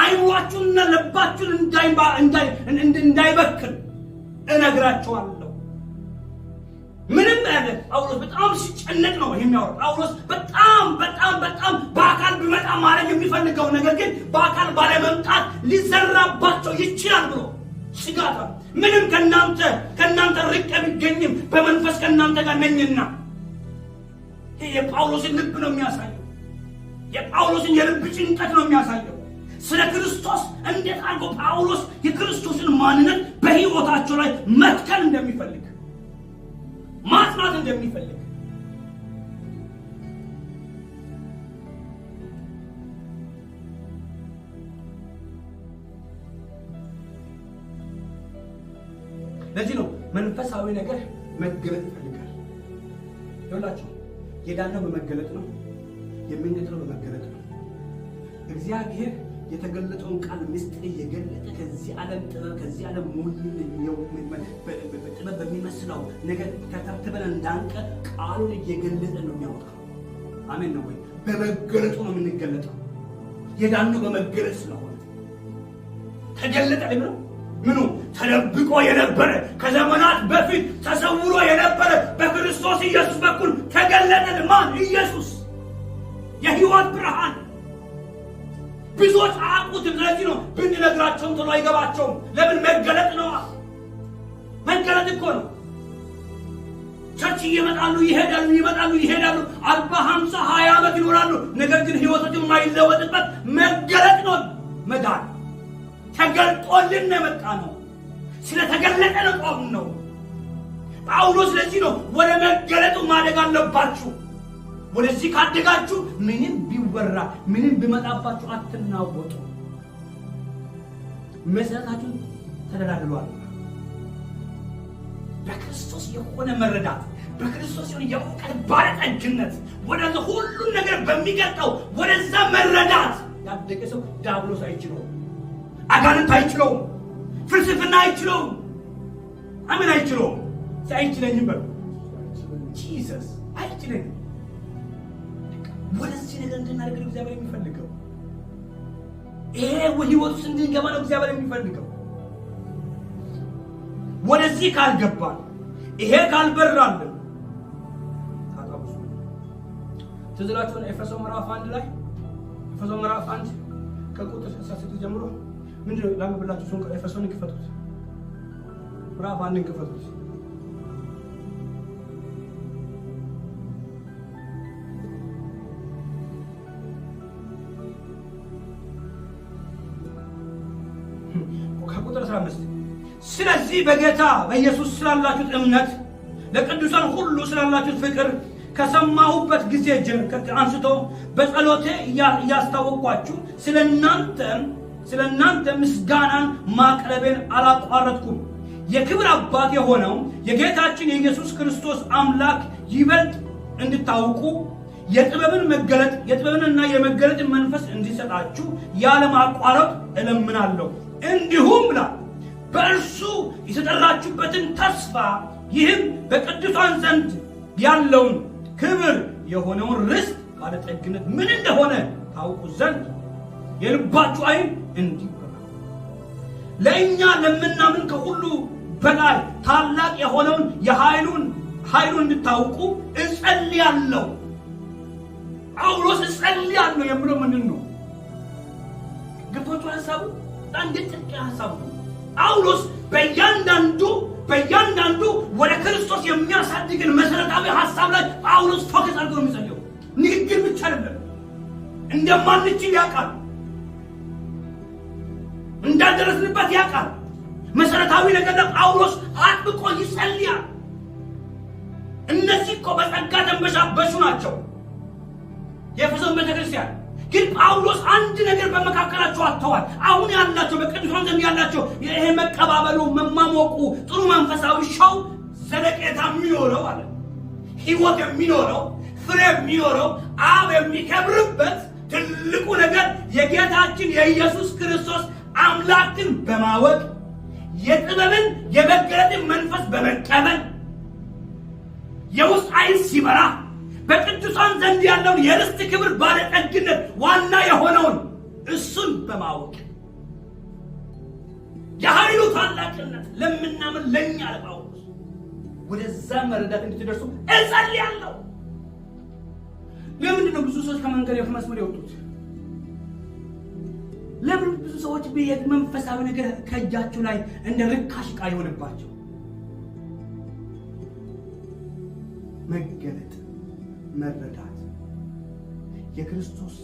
አይኗችሁንና ልባችሁን እንዳይበክል እነግራቸዋለሁ። ምንም አይነት ጳውሎስ በጣም ሲጨነቅ ነው የሚያወራው። ጳውሎስ በጣም በአካል ቢመጣ ማለት የሚፈልገው ነገር ግን በአካል ባለመምጣት ሊዘራባቸው ይችላል ብሎ ስጋት አለ። ምንም ከእናንተ ርቄ ቢገኝም በመንፈስ ከእናንተ ጋር ነኝና። ይህ የጳውሎስን ልብ ነው የሚያሳየው። የጳውሎስን የልብ ጭንቀት ነው የሚያሳየው። ስለ ክርስቶስ እንዴት አድርጎ ጳውሎስ የክርስቶስን ማንነት በሕይወታቸው ላይ መትከል እንደሚፈልግ፣ ማጽናት እንደሚፈልግ ለዚህ ነው መንፈሳዊ ነገር መገለጥ ይፈልጋል። ይኸውላችሁ የዳነው በመገለጥ ነው፣ የሚነጥለው በመገለጥ ነው። እግዚአብሔር የተገለጠውን ቃል ምስጢር እየገለጠ ከዚህ ዓለም ጥበብ ከዚህ ዓለም ጥበብ በሚመስለው ነገር ተተብትበን እንዳንቀር ቃሉን እየገለጠ ነው የሚያወጣው። አሜን ነው ወይ? በመገለጡ ነው የምንገለጠው። የዳነው በመገለጥ ስለሆነ ተገለጠ። ነው ምኑ? ተደብቆ የነበረ ከዘመናት በፊት ተሰውሮ የነበረ በክርስቶስ ኢየሱስ በኩል ተገለጠ። ማን? ኢየሱስ፣ የሕይወት ብርሃን። ብዙዎች አያውቁትም። ስለዚህ ነው ብንነግራቸውም ቶሎ አይገባቸውም። ለምን? መገለጥ ነው። መገለጥ እኮ ነው። ቸርች ይመጣሉ፣ ይሄዳሉ፣ 40፣ 50፣ 20 ዓመት ይኖራሉ። ነገር ግን ሕይወታቸው የማይለወጥበት መገለጥ ነው። መዳን ተገልጦልን የመጣ ነው። ስለተገለጠ ነው። ጳውሎስ ለዚህ ነው ወደ መገለጡ ማደግ አለባችሁ። ወደዚህ ካደጋችሁ ምንም ቢወራ ምንም ቢመጣባችሁ አትናወጡ። መሰረታችሁ ተደላድሏል። በክርስቶስ የሆነ መረዳት፣ በክርስቶስ የሆነ የእውቀት ባለጠግነት ወደዛ ሁሉን ነገር በሚገልጠው ወደዛ መረዳት ያደገ ሰው ዲያብሎስ አይችለውም፣ አጋንንት አይችለውም፣ ፍልስፍና አይችለውም። አሜን አይችለውም። አይችለኝም በሉ ጂሰስ አይችለኝም። ወደዚህ ነገር እንድናደርግ እግዚአብሔር የሚፈልገው ይሄ ህይወት ውስጥ እንድንገባ ነው እግዚአብሔር የሚፈልገው። ወደዚህ ካልገባን ይሄ ካልበራልን ታጣቁስ ትዝላችሁን ኤፌሶን ምዕራፍ 1 ላይ ኤፌሶን ምዕራፍ 1 ከቁጥር 16 ጀምሮ ምንድነው ላምብላችሁ? ሱን ኤፌሶን ክፈቱት፣ ምዕራፍ 1 ክፈቱት። ከቁጥር 15 ስለዚህ በጌታ በኢየሱስ ስላላችሁት እምነት ለቅዱሳን ሁሉ ስላላችሁት ፍቅር ከሰማሁበት ጊዜ አንስቶ በጸሎቴ እያስታወቅኳችሁ ስለእናንተ ምስጋናን ማቅረቤን አላቋረጥኩም። የክብር አባት የሆነው የጌታችን የኢየሱስ ክርስቶስ አምላክ ይበልጥ እንድታውቁ የጥበብን መገለጥ የጥበብንና የመገለጥን መንፈስ እንዲሰጣችሁ ያለማቋረጥ እለምናለሁ። እንዲሁም ብሏል በእርሱ የተጠራችሁበትን ተስፋ ይህም በቅዱሳን ዘንድ ያለውን ክብር የሆነውን ርስት ባለጠግነት ምን እንደሆነ ታውቁ ዘንድ የልባችሁ ዓይን እንዲበራ ለእኛ ለምናምን ከሁሉ በላይ ታላቅ የሆነውን የኃይሉን እንድታውቁ እጸልያለሁ። ጳውሎስ እጸልያለሁ የሚለው ምንድን ነው? ገብቷችሁ ሐሳቡ? አንድ ጥልቅ ሐሳብ ነው። ጳውሎስ በእያንዳንዱ ወደ ክርስቶስ የሚያሳድግን መሰረታዊ ሐሳብ ላይ ጳውሎስ ፎከስ አድርጎ ነው የሚጸልየው። ንግግር ብቻ አይደለም። እንደማንችል ያውቃል። እንዳደረስንበት ያውቃል። መሰረታዊ ነገር ጳውሎስ አጥብቆ ይጸልያል። እነዚህ እኮ በጸጋ ተንበሻበሹ ናቸው የኤፌሶን ቤተክርስቲያን። ግን ጳውሎስ አንድ ነገር በመካከላቸው አጥተዋል። አሁን ያላቸው በቅዱሳን ዘንድ ያላቸው ይሄ መቀባበሉ፣ መማሞቁ፣ ጥሩ መንፈሳዊ ሸው ዘለቄታ የሚኖረው አለ ህይወት የሚኖረው ፍሬ የሚኖረው አብ የሚከብርበት ትልቁ ነገር የጌታችን የኢየሱስ ክርስቶስ አምላክን በማወቅ የጥበብን የመገለጥን መንፈስ በመቀበል የውስጥ ዓይን ሲበራ በቅዱሳን ዘንድ ያለውን የርስት ክብር ባለጠግነት ዋና የሆነውን እሱን በማወቅ የኃይሉ ታላቅነት ለምናምን ለኛ ለጳውሎስ ወደዛ መረዳት እንድትደርሱ እጸልያለሁ። ለምንድን ነው ብዙ ሰዎች ከመንገድ ከመስመር የወጡት? ለምን ብዙ ሰዎች በየት መንፈሳዊ ነገር ከእጃቸው ላይ እንደ ርካሽ ዕቃ የሆነባቸው? መገለጥ፣ መረዳት፣ የክርስቶስ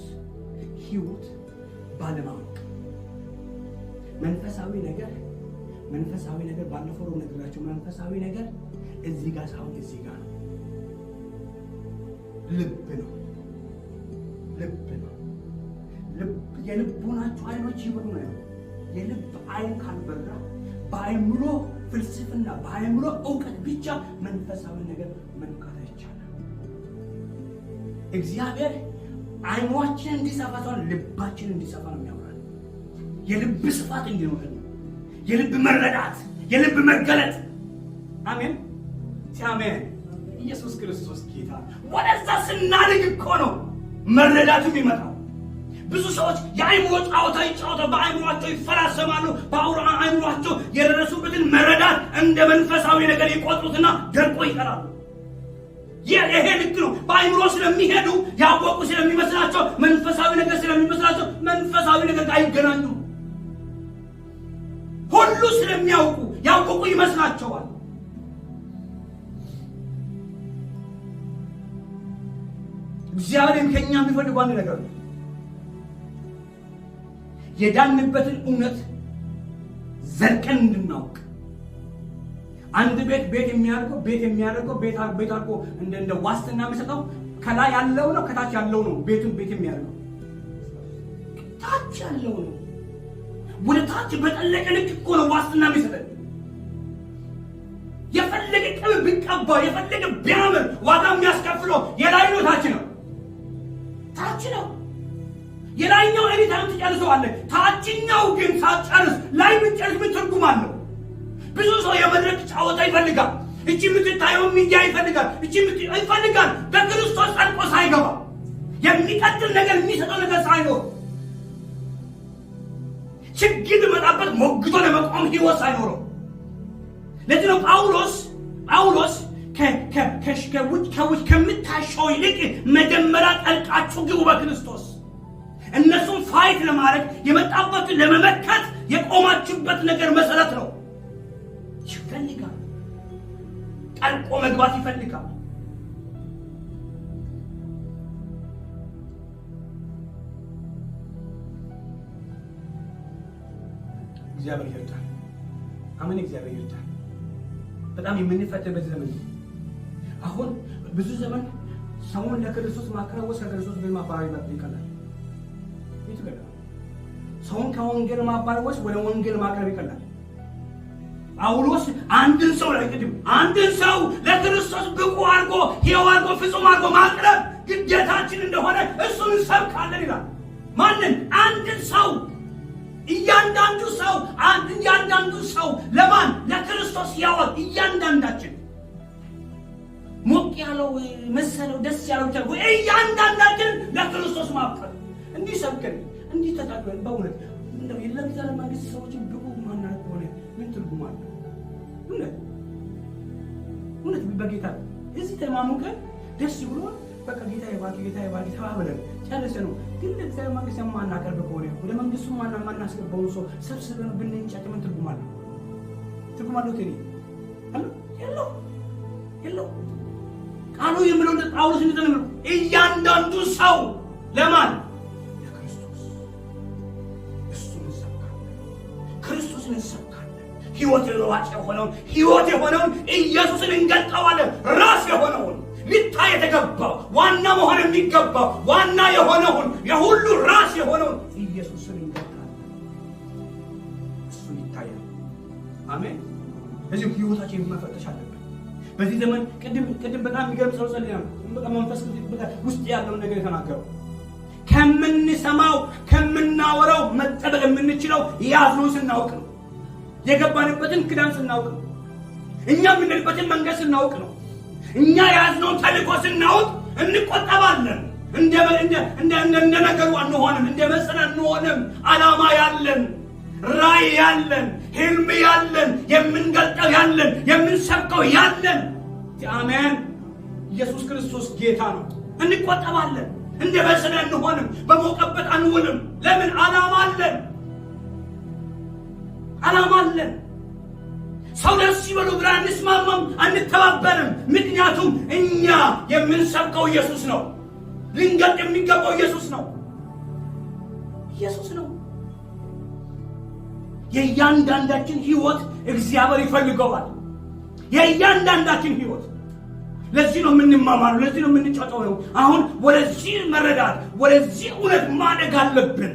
ሕይወት ባለማወቅ መንፈሳዊ ነገር ባለፈው ነው ነገራቸው። መንፈሳዊ ነገር እዚህ ጋር ሳይሆን እዚህ ጋር ነው። ልብ ነው። የልቡናችሁ ዓይኖች ይበሩ ነው። የልብ ዓይን ካልበራ በአእምሮ ፍልስፍና በአእምሮ እውቀት ብቻ መንፈሳዊ ነገር መንካት አይቻልም። እግዚአብሔር ዓይኖችን እንዲሰፋ ሳይሆን ልባችን እንዲሰፋ ነው የሚያወራል። የልብ ስፋት እንዲኖር ነው። የልብ መረዳት፣ የልብ መገለጥ። አሜን ሲአሜን። ኢየሱስ ክርስቶስ ጌታ። ወደዛ ስናድግ እኮ ነው መረዳቱ የሚመጣው። ብዙ ሰዎች የአእምሮ ጨዋታ ይጫወታሉ። በአእምሯቸው ይፈላሰማሉ። በአእምሯቸው የደረሱበትን መረዳት እንደ መንፈሳዊ ነገር ይቆጥሩትና ደርቆ ይቀራሉ። ይሄ ልክ ነው። በአእምሮ ስለሚሄዱ ያወቁ ስለሚመስላቸው መንፈሳዊ ነገር ስለሚመስላቸው መንፈሳዊ ነገር ጋር አይገናኙም። ሁሉ ስለሚያውቁ ያወቁ ይመስላቸዋል። እግዚአብሔርም ከኛ የሚፈልገው አንድ ነገር ነው። የዳንበትን እውነት ዘልቀን እንድናውቅ። አንድ ቤት የሚያደርገው ቤት አድርጎ እንደ ዋስትና የሚሰጠው ከላይ ያለው ነው ከታች ያለው ነው። ቤቱን ቤት የሚያደርገው ታች ያለው ነው። ወደ ታች በጠለቀ ልክ እኮ ነው ዋስትና የሚሰጠው። የፈለገ ቅብ ቢቀባ የፈለገ ቢያምር ዋጋ የሚያስከፍለው የላይ ነው ታች ነው። የላይኛው ኤሪታን ትጨርሰዋለህ። ታችኛው ግን ሳትጨርስ ላይ ብትጨርስ ምን ትርጉም አለው? ብዙ ሰው የመድረክ ጫወታ ይፈልጋል። እቺ የምትታየው ሚዲያ ይፈልጋል። ይፈልጋል። በክርስቶስ ጸድቆ ሳይገባ የሚቀጥል ነገር የሚሰጠው ነገር ሳይኖር ችግር መጣበት ሞግቶ ለመቆም ህይወት ሳይኖረው። ለዚህ ነው ጳውሎስ ከውጭ ከምታሸው ይልቅ መጀመሪያ ጠልቃችሁ ግቡ በክርስቶስ። እነሱም ፋይት ለማድረግ የመጣበትን ለመመከት የቆማችሁበት ነገር መሰረት ነው። ይፈልጋል። ጠልቆ መግባት ይፈልጋል። እግዚአብሔር ይርዳል። አሜን። እግዚአብሔር ይርዳል። በጣም የምንፈተንበት ዘመን ነው። አሁን ብዙ ዘመን ሰውን ለክርስቶስ ማቅረብ ከክርስቶስ ጋር ማባረር ይቀላል። ሰውን ከወንጌል ማባረር ወደ ወንጌል ማቅረብ ይቀላል። ጳውሎስ አንድን ሰው ለክርስቶስ ብቁ አድርጎ ሕያው አድርጎ ፍጹም አድርጎ ማቅረብ ግዴታችን እንደሆነ እሱን እንሰብካለን ይላል። ማንን? አንድን ሰው እያንዳንዱ ሰው ለማን? ለክርስቶስ ያወቅ እያንዳንዳችን ሞቅ ያለው መሰለው ደስ ያለው ተው እያንዳንዳችን ለክርስቶስ ማፍቀር እንዲሰብከን እንዲተጣጣን በእውነት እንደው የለምሳሌ መንግስት ሰዎችን ብቁ ማናት ሆነ ምን ትርጉም አለ? እውነት በጌታ እዚህ ተማሙከን ደስ ብሎ በቃ ጌታ ይባርክ ተባብለን ጨርሰ ነው። ግን ለእግዚአብሔር መንግስት የማናቀርብ ከሆነ ወደ መንግስቱ ማናስገባውን ሰው ሰብስበን ብንንጨት ምን ትርጉም አለው? ትርጉም አለው? የለው። ቃሉ የሚለው ጳውሎስ እንደተናገረው እያንዳንዱ ሰው ለማን? ለክርስቶስ። እሱን እንሰብካለን፣ ክርስቶስን እንሰብካለን። ሕይወት የሆነውን ኢየሱስን እንገልጠዋለን። ራስ የሆነውን ሊታይ የተገባው ዋና መሆን የሚገባው ዋና የሆነውን የሁሉ ራስ የሆነውን ኢየሱስን እንገልጣለን። እሱ ይታያል። አሜን። እዚህ ሕይወታችን መፈተሽ አለብን። በዚህ ዘመን ቅድም በጣም የሚገርም ሰው ጸልያ በቃ መንፈስ ውስጥ ያለውን ነገር የተናገረው ከምንሰማው ከምናወራው መጠበቅ የምንችለው ያዝነውን ስናውቅ ነው። የገባንበትን ክዳን ስናውቅ ነው። እኛ የምንልበትን መንገድ ስናውቅ ነው። እኛ ያዝነውን ተልእኮ ስናውቅ እንቆጠባለን። እንደ ነገሩ አንሆንም። እንደ መሰለ አንሆንም። ዓላማ ያለን፣ ራእይ ያለን፣ ህልም ያለን፣ የምንገልጠው ያለን፣ የምንሰብከው ያለን። አሜን። ኢየሱስ ክርስቶስ ጌታ ነው። እንቆጠባለን። እንደ መሰለ አንሆንም። በሞቀበት አንውልም። ለምን? ዓላማ አለን። ሰው ደስ ይበሉ ብላ እንስማማም፣ አንተባበርም። ምክንያቱም እኛ የምንሰብከው ኢየሱስ ነው። ልንገልጥ የሚገባው ኢየሱስ ነው። የእያንዳንዳችን ህይወት እግዚአብሔር ይፈልገዋል። የእያንዳንዳችን ህይወት። ለዚህ ነው የምንማማረው፣ ለዚህ ነው የምንጫጫው። አሁን ወደዚህ መረዳት፣ ወደዚህ እውነት ማደግ አለብን።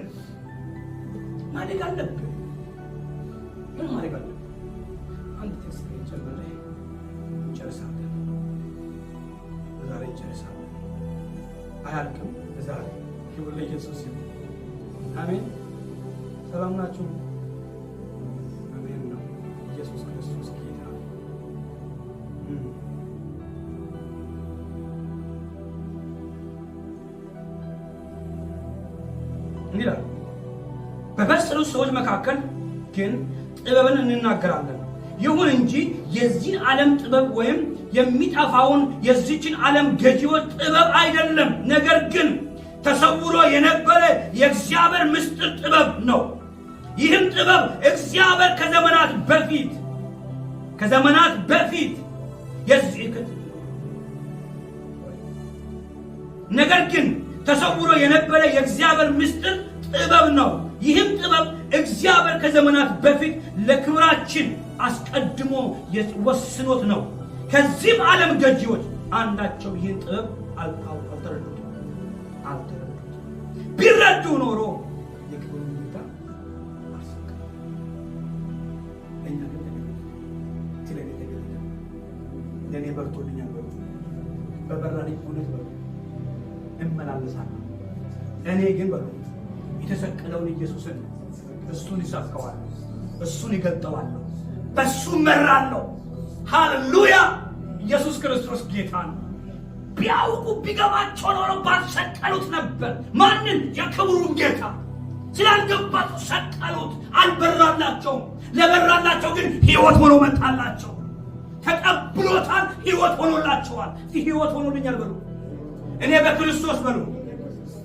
አንድ ተስፋ ጨምሬ እንጨርሳለን። ዛሬ እንጨርሳለን። አያልቅም። ዛሬ ክብር ለኢየሱስ ይሁን። አሜን። ሰላም ናችሁ? አሜን ነው። ኢየሱስ ክርስቶስ ጌታ ነው። እንዲህ በበሰሉ ሰዎች መካከል ግን ጥበብን እንናገራለን። ይሁን እንጂ የዚህን ዓለም ጥበብ ወይም የሚጠፋውን የዚህችን ዓለም ገዢዎች ጥበብ አይደለም። ነገር ግን ተሰውሮ የነበረ የእግዚአብሔር ምስጢር ጥበብ ነው። ይህም ጥበብ እግዚአብሔር ከዘመናት በፊት ነገር ግን ተሰውሮ የነበረ የእግዚአብሔር ምስጢር ጥበብ ነው። ይህም ጥበብ እግዚአብሔር ከዘመናት በፊት ለክብራችን አስቀድሞ ወስኖት ነው። ከዚህም ዓለም ገዢዎች አንዳቸው ይህን ጥበብ አልተረዱትም። ቢረዱ ኖሮ የክብሩን ጌታ አልሰቀም። ለእኛ ግን ለእኔ በርቶልኛል በሉ። በበራልኝ እውነት በሉ እመላለሳለሁ። እኔ ግን በሉ የተሰቀለውን ኢየሱስን እሱን ይሰብከዋለሁ፣ እሱን ይገልጠዋለሁ፣ በሱ መራለሁ። ሃሌሉያ! ኢየሱስ ክርስቶስ ጌታ ነው። ቢያውቁ ቢገባቸው ኖሮ ባልሰቀሉት ነበር። ማንን? የክብሩን ጌታ። ስላልገባቸው ሰቀሉት፣ አልበራላቸውም። ለበራላቸው ግን ሕይወት ሆኖ መጣላቸው። ተቀብሎታል፣ ሕይወት ሆኖላቸዋል። ሕይወት ሆኖልኛል በሉ። እኔ በክርስቶስ በሉ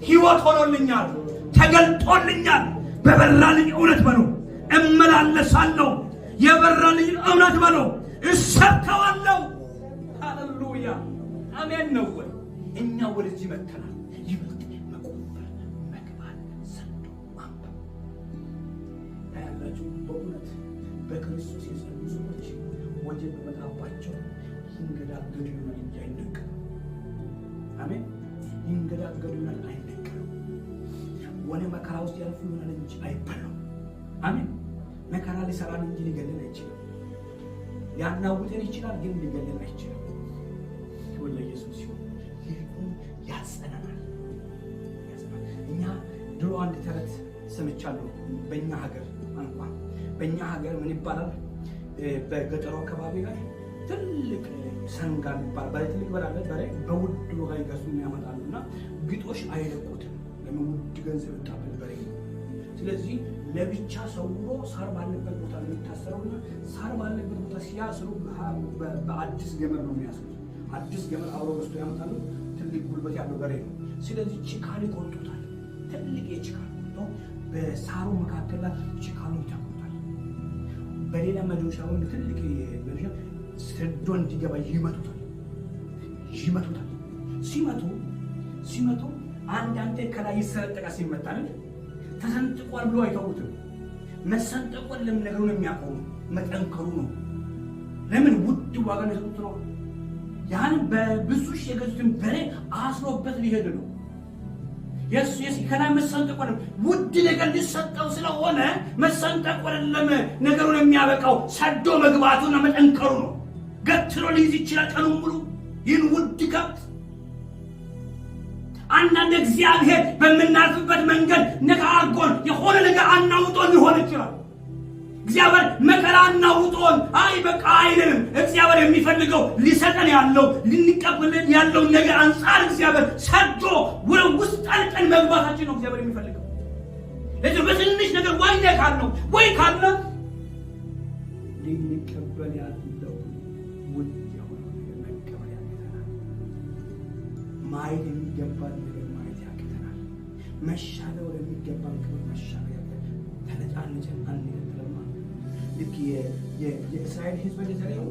ሕይወት ሆኖልኛል፣ ተገልጦልኛል። በበራልኝ እውነት በሉ እመላለሳለሁ። የበራልኝ እውነት በሉ እሰብከዋለሁ። ሃሌሉያ! አሜን ነው ወይ? እኛ ወደዚህ መጥተናል። ይበልጥ መቆፈር፣ መግባት፣ ሰንዶ ማንበብ ያላችሁ በእውነት በክርስቶስ የጸኑ ሰዎች ወጀብ በመጣባቸው ይንገዳገዱ ይሆናል እንጂ አይነቀም። አሜን። ይንገዳገዱ ይሆናል አይነቀም። ወደ መከራ ውስጥ ያልፉ ይሆናል እንጂ አይበላም። አሜን። መከራ ሊሰራን እንጂ ሊገለን አይችልም። ሊያናውጠን ይችላል፣ ግን ሊገለን አይችልም። ይሁን ለኢየሱስ ይሁን። ይሁን ያስ ሰምቻለሁ። በእኛ ሀገር እንኳን በእኛ ሀገር ምን ይባላል? በገጠሩ አካባቢ ላይ ትልቅ ሰንጋ የሚባል በሬ ትልቅ በራለ በሬ በውድ ዋጋ ይገዙ ያመጣሉና ግጦሽ አይለቁትም። ለምን? ውድ ገንዘብ ይጣበል በሬ። ስለዚህ ለብቻ ሰውሮ ሳር ባለበት ቦታ የሚታሰረውና ሳር ባለበት ቦታ ሲያስሩ በአዲስ ገመድ ነው የሚያስሩት። አዲስ ገመድ አብሮ በስቶ ያመጣሉ። ትልቅ ጉልበት ያለው በሬ ነው። ስለዚህ ችካል ይቆርጡታል። ትልቅ የችካል ነው። በሳሩ መካከል ላይ ችካሉ ይታቆታል። በሌላ መዶሻ ወይ ትልቅ መዶሻ ሰዶ እንዲገባ ይመቱታል። ሲመቱ አንዳንዴ ከላይ ይሰነጠቃ ሲመታል ተሰንጥቋል ብሎ አይተውትም። መሰንጠቁን ለምንነገሩን የሚያቆሙ መጠንከሩ ነው። ለምን? ውድ ዋጋ ነው ነው። ያን በብዙ ሺህ የገዙትን በሬ አስሮበት ሊሄድ ነው። የስ ከላይ መሰንጠቁን ውድ ነገር ሊሰጠው ስለሆነ መሰንጠቁን ነገሩን የሚያበቃው ሰዶ መግባቱና መጠንከሩ ነው። ገትሮ ሊይዝ ይችላል ቀኑን ሙሉ ይህን ውድ ከብት። አንዳንድ እግዚአብሔር በምናልፍበት መንገድ ነካርጎን የሆነ ነገር አናውጦን ሊሆን ይችላል። እግዚአብሔር መከራ አናውጦን አይ በቃ አይልም። እግዚአብሔር የሚፈልገው ሊሰጠን ያለው ልንቀበልን ያለው ነገር አንፃር እግዚአብሔር ሰዶ ወደ ውስጥ ጠልቀን መግባታችን ነው እግዚአብሔር የሚፈልገው። ለዚህ በትንሽ ነገር ወይ ካለ ልንቀበል ያለው ውድ የሆነ ነገር መቀበል ያቅተናል። ማየት የሚገባን ነገር ማየት ያቅተናል። መሻለ ወደሚገባን ክብር መሻለ ያቅተናል። ተነጫነጭን አንገትለማ ልክ የእስራኤል ሕዝብ እንደተለየው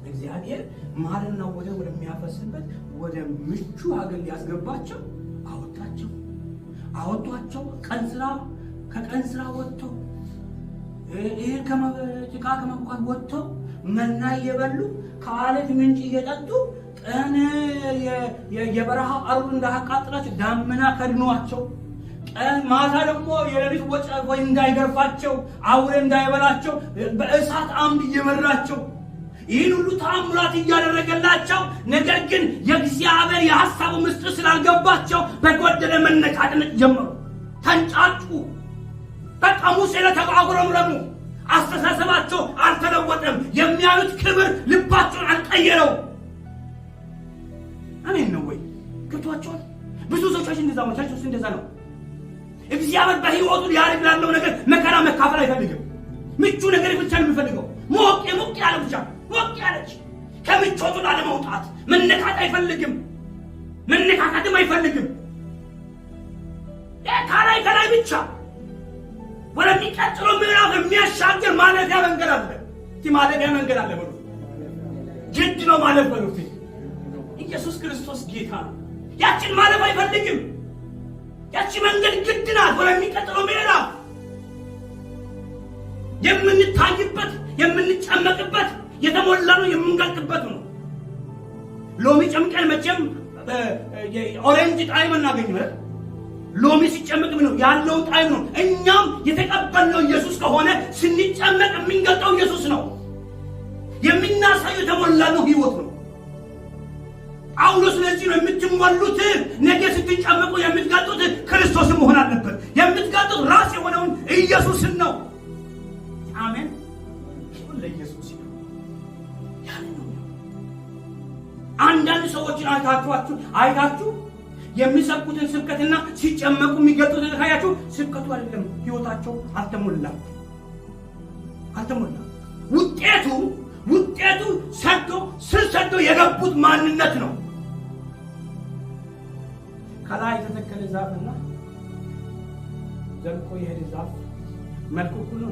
እግዚአብሔር ማርና ወተት ወደሚያፈስበት ወደ ምቹ ሀገር ሊያስገባቸው አወጧቸው። ከቀን ስራ ወጥተው ይሄን ከጭቃ ከመብኳት ወጥተው መና እየበሉ ከአለት ምንጭ እየጠጡ ቀን የበረሃ አሩር እንዳያቃጥላቸው ዳመና ከድኗቸው ማታ ደግሞ የሌሊት ወይ እንዳይገርፋቸው አውሬ እንዳይበላቸው በእሳት አምድ እየመራቸው ይህን ሁሉ ተአምራት እያደረገላቸው ነገር ግን የእግዚአብሔር የሐሳቡ ምስጢር ስላልገባቸው በጎደለ መነቃነቅ ጀመሩ። ተንጫጩ። በቃ ሙሴ ለተቋቁረምረሙ። አስተሳሰባቸው አልተለወጠም። የሚያዩት ክብር ልባቸውን አልቀየረው። አሜን ነው ወይ? ገብቷቸዋል? ብዙ ሰዎች እንደዛ ነው። ቸርች ውስጥ እንደዛ ነው። እግዚአብሔር በሕይወቱ ሊያደርግ ላለው ነገር መከራ መካፈል አይፈልግም። ምቹ ነገር ብቻ ነው የሚፈልገው። ሞቅ ያለ ብቻ ሞቅ ያለች ከምቾቱ ላለመውጣት መነካት አይፈልግም። መነካካትም አይፈልግም። ከላይ ብቻ ወደሚቀጥለው ምዕራፍ የሚያሻገር ማለፊያ መንገድ አለ። ማለፊያ መንገድ አለ በሉ። ግድ ነው ማለፍ በሉ። ኢየሱስ ክርስቶስ ጌታ ነው። ያችን ማለፍ አይፈልግም። ያቺ መንገድ ግድ ናት። ወደሚቀጥለው ምዕራፍ የምንታይበት የምንጨመቅበት የተሞላ ነው የምንገልጥበት ነው። ሎሚ ጨምቀን መቼም ኦሬንጅ ጣዕም እናገኝም። ሎሚ ሲጨመቅ ነው ያለው ጣዕም ነው። እኛም የተቀበልነው ኢየሱስ ከሆነ ስንጨመቅ የምንገልጠው ኢየሱስ ነው። የምናሳየው የተሞላ ነው ህይወት ነው። ጳውሎስ ስለዚህ ነው የምትሞሉት ነገ ስትጨመቁ የምትገልጡት ክርስቶስን መሆን አለበት። የምትገልጡት ራስ የሆነውን ኢየሱስን ነው። አሜን። ለኢየሱስ ነው። አንዳንድ ሰዎችን አይታችሁ የሚሰብኩትን ስብከትና ሲጨመቁ የሚገልጡትን ካያችሁ ስብከቱ አይደለም፣ ህይወታቸው አልተሞላም። ውጤቱ ሰዶ የገቡት ማንነት ነው። ከላይ የተተከለ ዛፍና ዘልቆ የሄደ ዛፍ መልኩ እኩል ነው።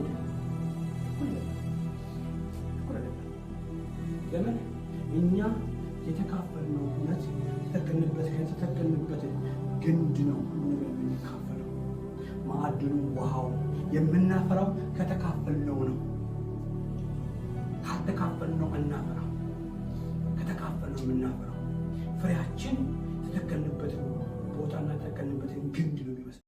ለምን? እኛ የተካፈልነው እውነት የተተከልንበት ግንድ ነው የምንካፈለው። ማዕድኑ፣ ውሃው የምናፈራው ከተካፈልነው ነው። ካልተካፈልነው አናፈራም። ከተካፈልነው የምናፈራው ፍሬያችን የተተከልንበትን ቦታና የተተከልንበትን ግንድ ነው የሚመስለው።